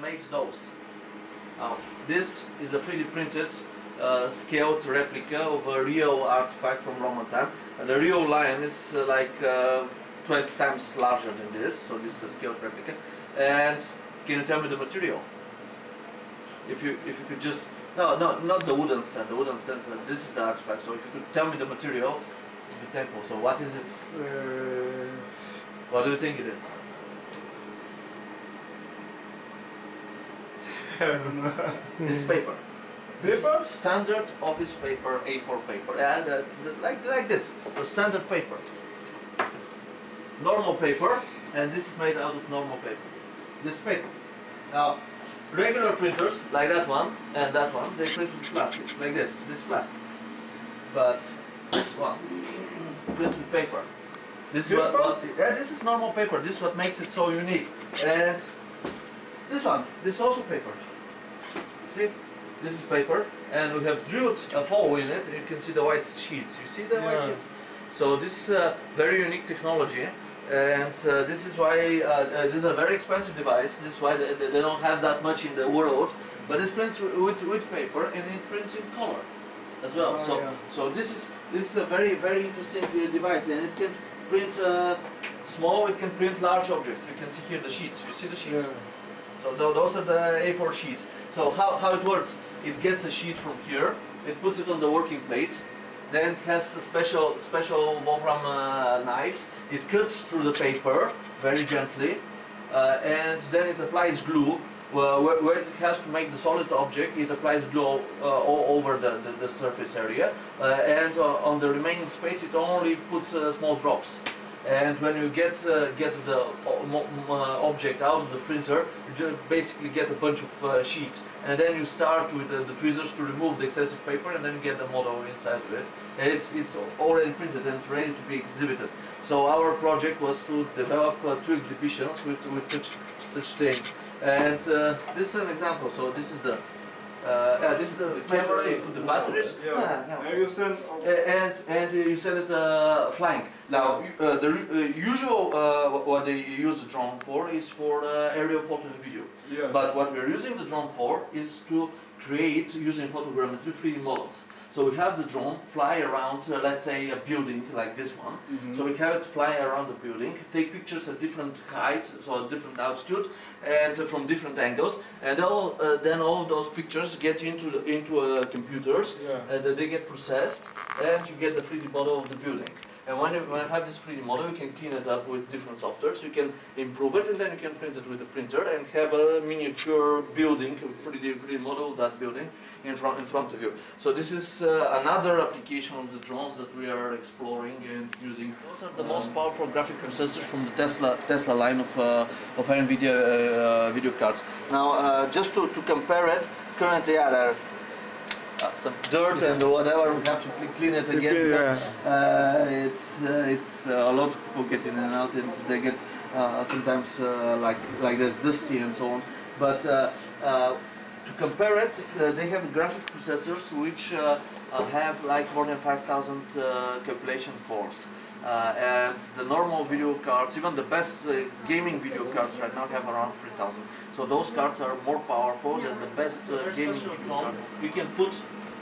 makes those. Now, this is a 3D printed scaled replica of a real artifact from Roman time. The real lion is like 20 times larger than this, so this is a scaled replica. And can you tell me the material? If you could just not the wooden stand. The wooden stand. This is the artifact. So if you could tell me the material, I'd be thankful. So what is it? What do you think it is? I don't know. This paper. Paper? Standard office paper, A4 paper, and like this, a standard paper. Normal paper, and this is made out of normal paper. This paper. Now, regular printers, like that one and that one, they print with plastics, like this is plastic. But this one prints with paper. This is this is normal paper. This is what makes it so unique. And this is also paper. See? This is paper, and we have drilled a hole in it, and you can see the white sheets. You see the white sheets? So this is a very unique technology, and this is why this is a very expensive device. This is why they don't have that much in the world. But this prints with paper, and it prints in color as well. So this is a very interesting device, and it can print small. It can print large objects. You can see here the sheets. You see the sheets? Yeah. So those are the A4 sheets. So how it works? It gets a sheet from here, it puts it on the working plate, then it has a special Wolfram knives. It cuts through the paper very gently, and then it applies glue. Where it has to make the solid object, it applies glue all over the surface area, and on the remaining space it only puts small drops. And when you get the object out of the printer, you just basically get a bunch of sheets, and then you start with the tweezers to remove the excessive paper, and then you get the model inside of it. And it's already printed and ready to be exhibited. So our project was to develop 2 exhibitions with such things. And this is an example. So this is the camera. You put the batteries. And you send. And you send it flying. Now, the usual what they use the drone for is for aerial photo and video. Yeah. But what we're using the drone for is to create, using photogrammetry, 3D models. So we have the drone fly around, let's say, a building like this one. So we have it fly around the building, take pictures at different height, so at different altitude, and from different angles. And then all those pictures get into computers, and they get processed, and you get the 3D model of the building. And when you have this 3D model, you can clean it up with different softwares. You can improve it, and then you can print it with a printer and have a miniature building, 3D model of that building in front of you. So this is another application of the drones that we are exploring and using. Those are the most powerful graphic processors from the Tesla line of NVIDIA video cards. Now, just to compare it, currently there are some dirt and whatever, we have to clean it again because it's a lot of people get in and out, and they get sometimes like this dusty and so on. But to compare it, they have graphic processors which have like more than 5,000 calculation cores. And the normal video cards, even the best gaming video cards right now have around 3,000. So those cards are more powerful than the best gaming video card. You can put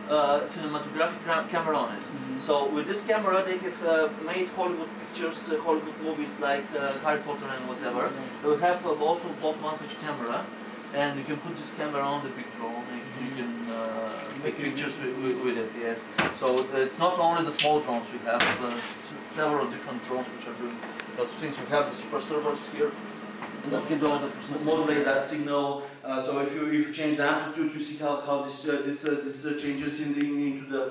cinematographic camera on it. So with this camera they have made Hollywood pictures, Hollywood movies like Harry Potter and whatever. They have also bought one such camera, and you can put this camera on the big drone and you can make pictures with it, yes. So it's not only the small drones, we have several different drones which are doing lots of things. We have the super servers here that can do all the modulate that signal. So if you change the amplitude, you see how this changes into the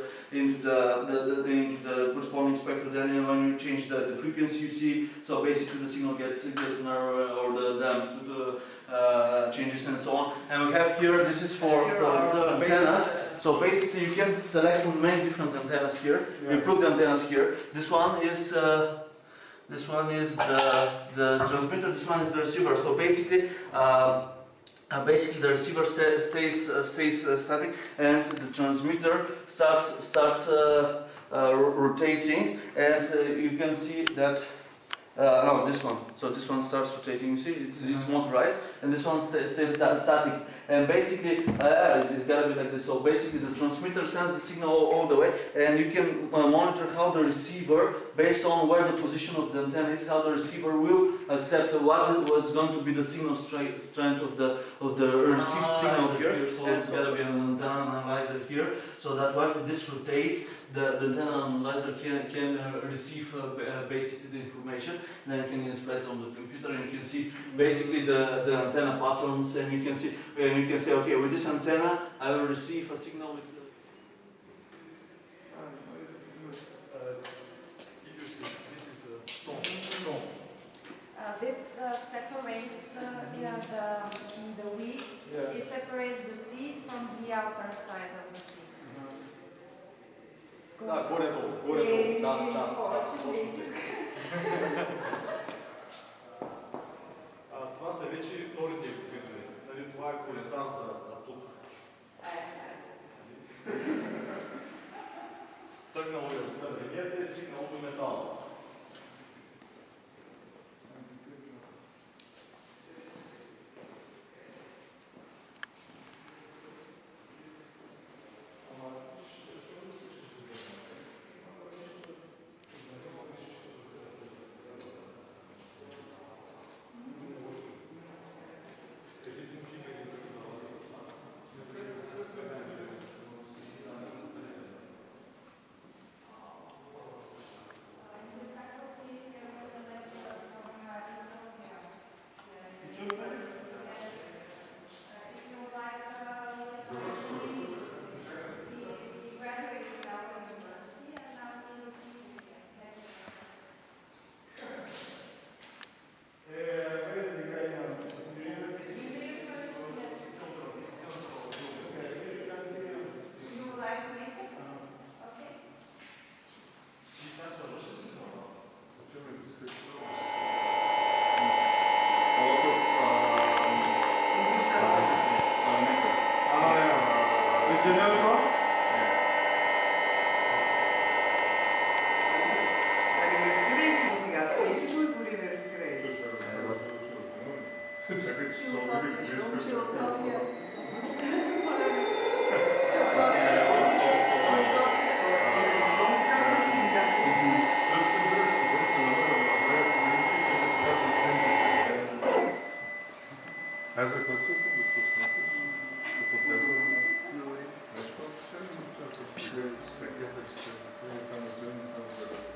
corresponding spectrum. Then when you change the frequency, you see, so basically the signal gets or the amplitude changes and so on. And we have here, this is for the antennas. So basically you can select from many different antennas here. You plug the antennas here. This one is the transmitter, this one is the receiver. So basically the receiver stays static, and the transmitter starts rotating, and you can see that no, this one. So this one starts rotating, you see, it's motorized, and this one stays static. And basically, it's gotta be like this. So basically, the transmitter sends the signal all the way, and you can monitor how the receiver, based on where the position of the antenna is, how the receiver will accept what's going to be the signal strength of the received signal here. So it's gotta be an antenna analyzer here, so that when this rotates, the antenna analyzer can receive basically the information, and then you can display it on the computer, and you can see basically the antenna patterns, and you can see okay, with this antenna I will receive a signal with the This is a stone. This separates the wheat. Yeah. It separates the seed from the outer side of the seed. Да, горе-долу, горе-долу. Да, точно така. Това са вече вторите видове. Нали, това е колесар за плуг. Тръгнало е от дървенията и стигнало до метала.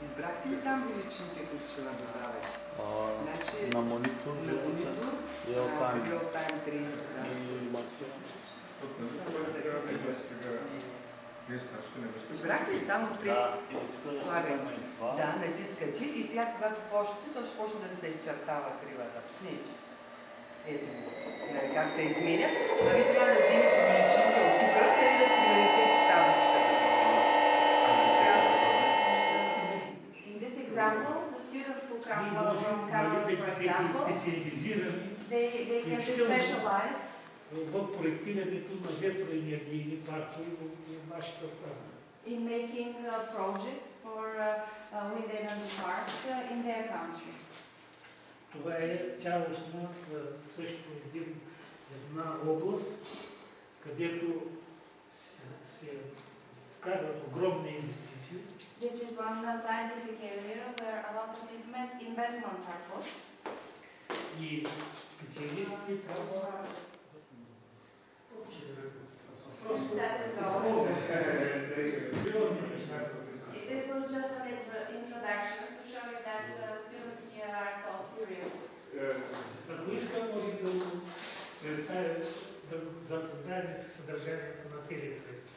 Избрахте ли там величините, които ще наблюдавате? на монитор, Real-time 30. Избрахте ли там отпред? Слагай. Да, натискате и сега когато почнете, то ще почне да ви се изчертава кривата. Пуснете. Ето го. Как се изменя. А ви трябва да вземете величините от тук, и да си нанесете табличката. In this example, the students who come from Cameroon, for example, they can be specialized в проектирането на ветроенергийни паркове в нашата страна. in making projects for wind energy parks in their country. Това е цялостна също една област, където се вкарват огромни инвестиции. This is one scientific area where a lot of investments are put. И специалисти трябва That is all. This was just an introduction to show you that the students here are taught seriously. Ако искам, може да представя, да запознаем с съдържанието на целия проект.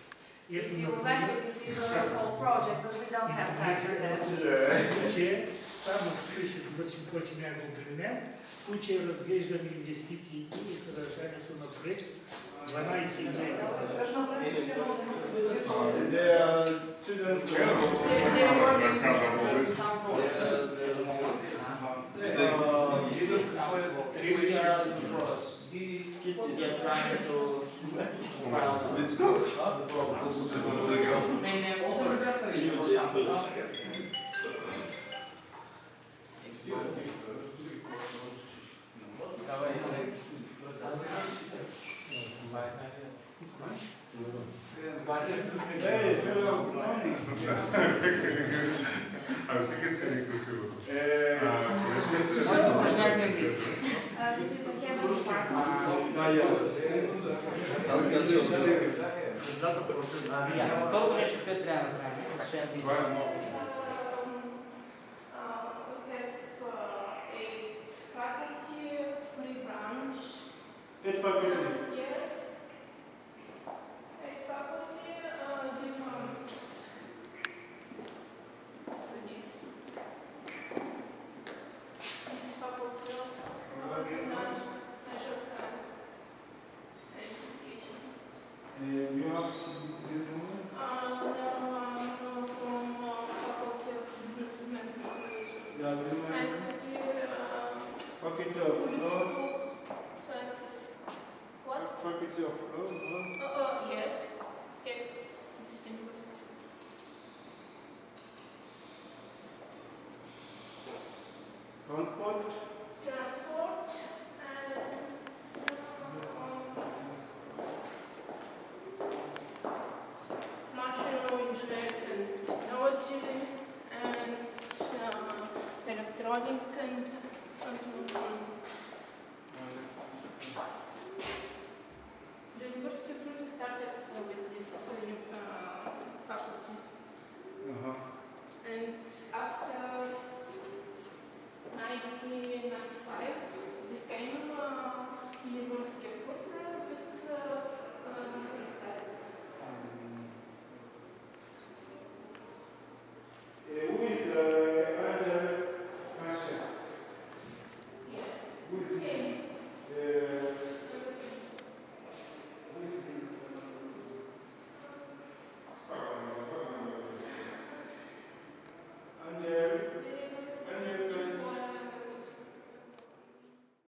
If you would like to see the whole project, but we don't have time for that. Че само ще довършим повече няколко време. В случая разглеждаме инвестициите и съдържанието на проект 12 години. А всеки цели красиво. Можно английский. This is the chemistry part. Какво говориш, което трябва да направим? Освен английски. Eight faculty. Yes. Eight faculty, different studies. This is faculty of natural science education. You have From faculty of business management. yeah, I study faculty of law. sciences. What? Faculty of law. Yes. Yes. This university. Transport. Transport and machinery engineers and technology and electronic and